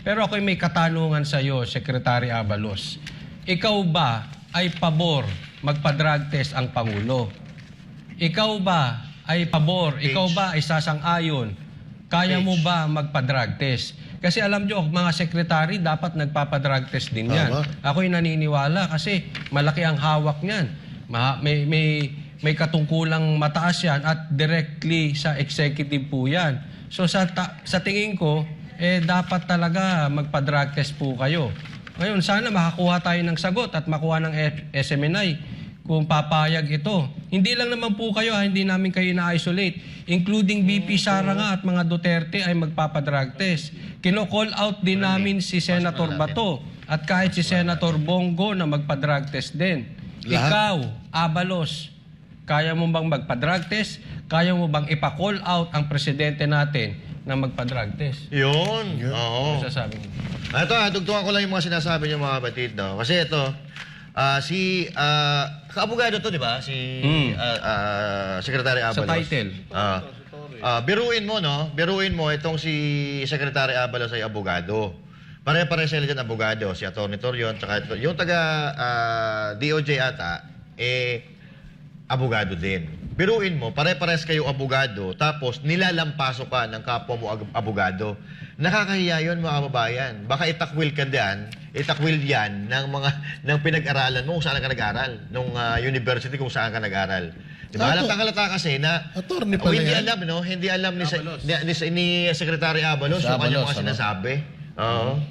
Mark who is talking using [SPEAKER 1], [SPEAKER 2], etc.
[SPEAKER 1] Pero ako'y may katanungan sa iyo, Secretary Abalos. Ikaw ba ay pabor magpa-drug test ang Pangulo? Ikaw ba ay pabor? Ikaw ba ay sasang-ayon? Kaya mo ba magpa-drug test? Kasi alam nyo, mga sekretary dapat nagpapa-drug test din yan. Ako'y naniniwala kasi malaki ang hawak niyan. May katungkulang mataas yan at directly sa executive po yan. So sa tingin ko, dapat talaga magpa-drug test po kayo. Ngayon, sana makakuha tayo ng sagot at makuha ng SMNI kung papayag ito. Hindi lang naman po kayo, hindi namin kayo na-isolate. Including BP Sara nga at mga Duterte ay magpapadrug test. Kino-call out din namin si Senator Bato at kahit si Senator Bongo na magpa-drug test din. Ikaw, Abalos, kaya mo bang magpa-drug test? Kaya mo bang ipa-call out ang presidente natin na magpa-drug test?
[SPEAKER 2] Yun. Oo.
[SPEAKER 1] Ano sasabi mo?
[SPEAKER 2] Ito, dugtungan ko lang yung mga sinasabi niyo mga kapatid. No? Kasi ito, kaabogado to, di ba? Si Secretary Abalos.
[SPEAKER 1] Sa title.
[SPEAKER 2] Biruin mo, no? Biruin mo itong si Secretary Abalos ay abogado. Pare-pare sila dyan abogado. Si Atty. Torion, tsaka yung taga DOJ ata, abogado din. Biruin mo, pare-pares kayo abogado, tapos nilalampaso ka ng kapwa mo abogado. Nakakahiya yun, mga kababayan. Baka itakwil ka diyan, itakwil yan ng pinag-aralan mo kung saan ka nag-aral, nung university kung saan ka nag-aral. Diba? Halata kasi na hindi alam, no? Hindi alam ni Secretary Abalos yung kanyang mga sinasabi. Oo.